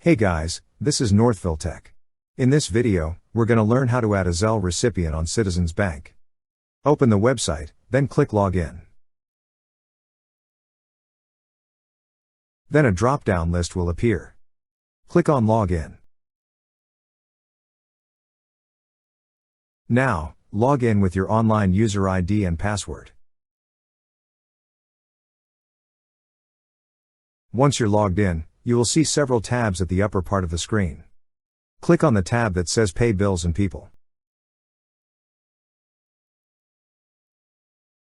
Hey guys, this is Northville Tech. In this video, we're going to learn how to add a Zelle recipient on Citizens Bank. Open the website, then click Login. Then a drop-down list will appear. Click on Login. Now, log in with your online user ID and password. Once you're logged in, you will see several tabs at the upper part of the screen. Click on the tab that says Pay Bills and People.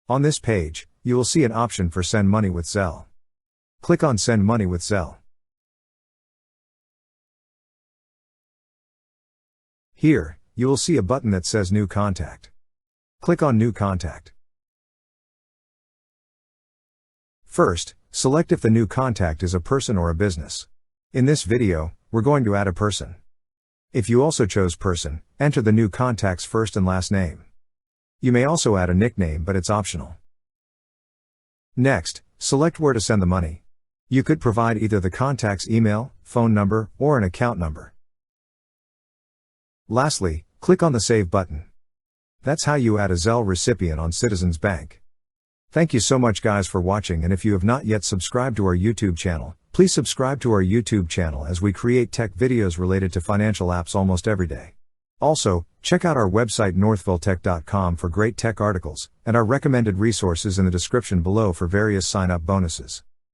On this page, you will see an option for Send Money with Zelle. Click on Send Money with Zelle. Here, you will see a button that says New Contact. Click on New Contact. First, select if the new contact is a person or a business. In this video, we're going to add a person. If you also chose person, enter the new contact's first and last name. You may also add a nickname, but it's optional. Next, select where to send the money. You could provide either the contact's email, phone number, or an account number. Lastly, click on the Save button. That's how you add a Zelle recipient on Citizens Bank. Thank you so much guys for watching, and if you have not yet subscribed to our YouTube channel, please subscribe to our YouTube channel as we create tech videos related to financial apps almost every day. Also, check out our website northvilletech.com for great tech articles, and our recommended resources in the description below for various sign-up bonuses.